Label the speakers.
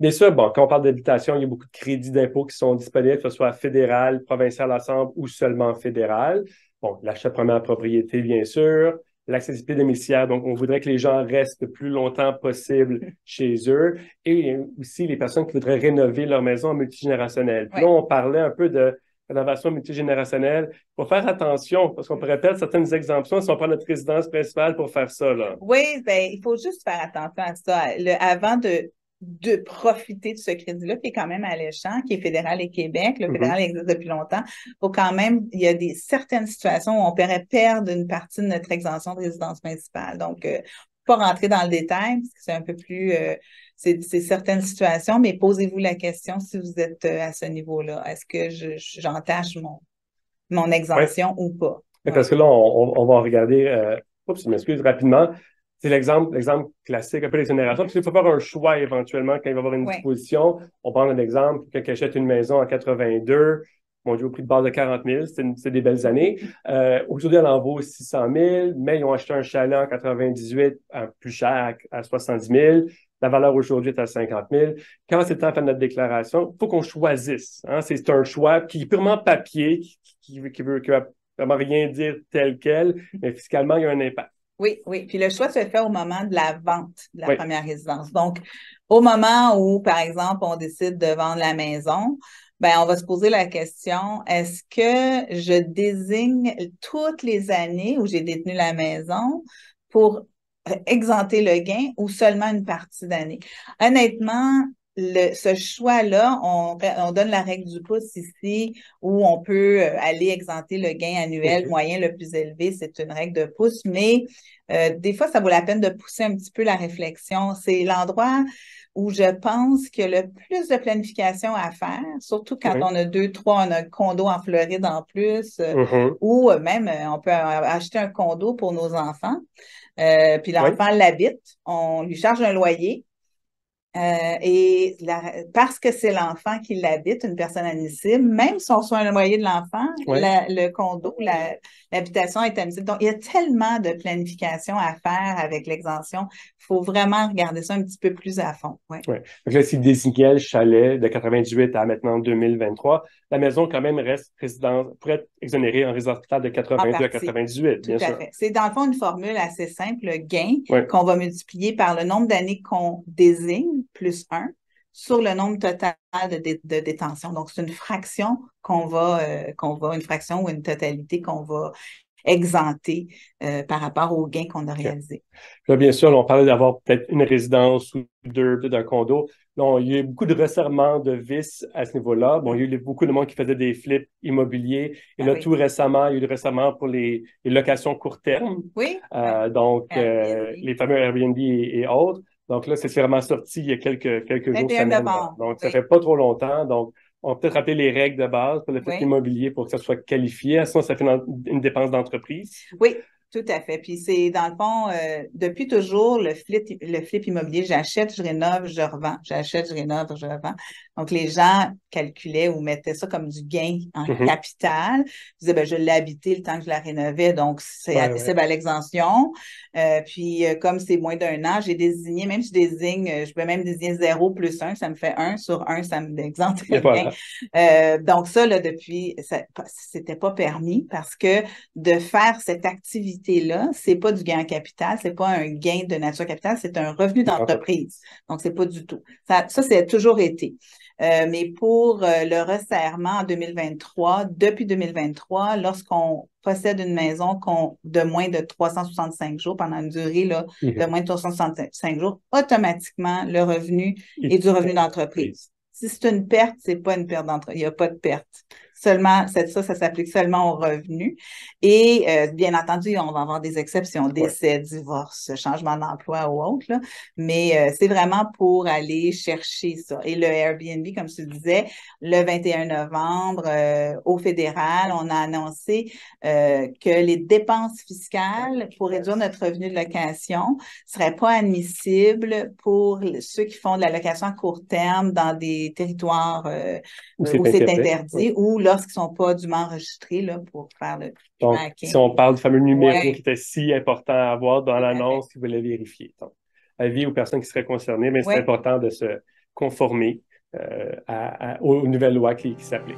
Speaker 1: Bien sûr, bon, quand on parle d'habitation, il y a beaucoup de crédits d'impôt qui sont disponibles, que ce soit fédéral, provincial ensemble ou seulement fédéral. Bon, l'achat de première propriété, bien sûr, l'accessibilité domiciliaire, donc on voudrait que les gens restent le plus longtemps possible chez eux, et aussi les personnes qui voudraient rénover leur maison en multigénérationnel. Puis là,
Speaker 2: Oui.
Speaker 1: on parlait un peu de rénovation multigénérationnelle. Il faut faire attention, parce qu'on pourrait perdre certaines exemptions si on prend notre résidence principale pour faire ça, là.
Speaker 2: Oui, ben, il faut juste faire attention à ça. Avant de profiter de ce crédit-là, qui est quand même alléchant, qui est fédéral et Québec. Le
Speaker 1: Mhm.
Speaker 2: fédéral existe depuis longtemps. Faut quand même, il y a certaines situations où on pourrait perdre une partie de notre exemption de résidence principale. Donc, pas rentrer dans le détail, parce que c'est un peu plus, c'est certaines situations, mais posez-vous la question si vous êtes à ce niveau-là. Est-ce que j'entache mon
Speaker 1: Oui.
Speaker 2: exemption ou pas? Oui.
Speaker 1: Parce que là, on va regarder, oups, je m'excuse rapidement. C'est l'exemple classique, un peu l'exonération. Parce qu'il faut faire un choix éventuellement quand il va y avoir une
Speaker 2: Oui.
Speaker 1: disposition. On prend un exemple, quelqu'un qui achète une maison en 82, mon Dieu, au prix de base de 40 000, c'est des belles années. Aujourd'hui, elle en vaut 600 000, mais ils ont acheté un chalet en 98 à plus cher, à 70 000. La valeur aujourd'hui est à 50 000. Quand c'est le temps de faire notre déclaration, il faut qu'on choisisse. Hein? C'est un choix qui est purement papier, qui va vraiment rien dire tel quel, mais fiscalement, il y a un impact.
Speaker 2: Oui, oui. Puis le choix se fait au moment de la vente de la
Speaker 1: Oui.
Speaker 2: première résidence. Donc, au moment où, par exemple, on décide de vendre la maison, ben, on va se poser la question, est-ce que je désigne toutes les années où j'ai détenu la maison pour exempter le gain ou seulement une partie d'année? Honnêtement, ce choix-là, on donne la règle du pouce ici où on peut aller exempter le gain annuel
Speaker 1: Mhm.
Speaker 2: moyen le plus élevé, c'est une règle de pouce, mais des fois, ça vaut la peine de pousser un petit peu la réflexion. C'est l'endroit où je pense qu'il y a le plus de planification à faire, surtout quand
Speaker 1: Oui.
Speaker 2: on a deux, trois, on a un condo en Floride en plus,
Speaker 1: Mhm.
Speaker 2: ou même on peut acheter un condo pour nos enfants. Puis
Speaker 1: Oui.
Speaker 2: l'enfant l'habite, on lui charge un loyer. Parce que c'est l'enfant qui l'habite, une personne admissible, même si on reçoit un loyer de l'enfant,
Speaker 1: Oui.
Speaker 2: le condo, l'habitation est admissible. Donc, il y a tellement de planification à faire avec l'exemption. Il faut vraiment regarder ça un petit peu plus à fond. Oui.
Speaker 1: Oui. Donc là, s'il désignait le chalet de 98 à maintenant 2023, la maison quand même reste résidence, pourrait être exonérée en résidence totale de
Speaker 2: En
Speaker 1: 82 à
Speaker 2: partie.
Speaker 1: 98,
Speaker 2: Tout
Speaker 1: bien
Speaker 2: à
Speaker 1: sûr.
Speaker 2: fait. C'est dans le fond une formule assez simple, le gain,
Speaker 1: Oui.
Speaker 2: qu'on va multiplier par le nombre d'années qu'on désigne, plus 1, sur le nombre total de détention. Donc, c'est une fraction une fraction ou une totalité qu'on va exempter par rapport au gain qu'on a
Speaker 1: OK.
Speaker 2: réalisé.
Speaker 1: Là, bien sûr, là, on parlait d'avoir peut-être une résidence ou deux, peut-être un condo. Non, il y a eu beaucoup de resserrements de vis à ce niveau-là. Bon, il y a eu beaucoup de monde qui faisait des flips immobiliers. Et
Speaker 2: Ah
Speaker 1: là, tout
Speaker 2: oui.
Speaker 1: récemment, il y a eu des resserrements pour les locations court terme.
Speaker 2: Oui, oui.
Speaker 1: Donc,
Speaker 2: Airbnb.
Speaker 1: les fameux Airbnb et autres. Donc là, c'est vraiment sorti il y a quelques jours,
Speaker 2: 21
Speaker 1: semaines, là.
Speaker 2: novembre.
Speaker 1: Donc, ça
Speaker 2: Oui,
Speaker 1: fait pas trop longtemps. Donc, on va peut-être rappeler les règles de base pour le flip
Speaker 2: oui.
Speaker 1: immobilier pour que ça soit qualifié. Sinon, ça fait une dépense d'entreprise.
Speaker 2: Oui, tout à fait. Puis c'est dans le fond, depuis toujours, le flip immobilier, j'achète, je rénove, je revends. J'achète, je rénove, je revends. Donc les gens calculaient ou mettaient ça comme du gain en
Speaker 1: Mhm.
Speaker 2: capital. Ils disaient, ben, je l'ai habité le temps que je la rénovais, donc c'est
Speaker 1: Ouais, ouais.
Speaker 2: admissible à l'exemption. Puis comme c'est moins d'un an, j'ai désigné, même si je désigne, je peux même désigner 0 plus 1, ça me fait 1 sur 1, ça me exempte
Speaker 1: Et
Speaker 2: le gain.
Speaker 1: voilà.
Speaker 2: Donc ça, là, depuis, c'était pas permis parce que de faire cette activité-là, c'est pas du gain en capital, c'est pas un gain de nature capitale, c'est un revenu d'entreprise. Donc, c'est pas du tout. Ça a toujours été. Mais pour le resserrement en 2023, depuis 2023, lorsqu'on possède une maison de moins de 365 jours, pendant une durée là, de
Speaker 1: Mhm.
Speaker 2: moins de 365 jours, automatiquement, le revenu est du revenu d'entreprise. Si c'est une perte, c'est pas une perte d'entreprise. Il n'y a pas de perte. Seulement, ça s'applique seulement aux revenus. Et bien entendu, on va avoir des exceptions,
Speaker 1: Ouais.
Speaker 2: décès, divorce, changement d'emploi ou autre, là. Mais c'est vraiment pour aller chercher ça. Et le Airbnb, comme je te disais, le 21 novembre, au fédéral, on a annoncé que les dépenses fiscales pour réduire notre revenu de location ne seraient pas admissibles pour ceux qui font de la location à court terme dans des territoires
Speaker 1: Ou c'est
Speaker 2: où c'est
Speaker 1: interdit. Oui.
Speaker 2: interdit ou lorsqu'ils ne sont pas dûment enregistrés là, pour faire le
Speaker 1: Donc, si
Speaker 2: tracking.
Speaker 1: on parle du fameux numéro qui
Speaker 2: Oui,
Speaker 1: était si important à avoir dans
Speaker 2: tout à fait.
Speaker 1: l'annonce, il voulait vérifier. Donc, avis aux personnes qui seraient concernées, mais c'est
Speaker 2: Oui,
Speaker 1: important conformer aux nouvelles lois qui s'appliquent.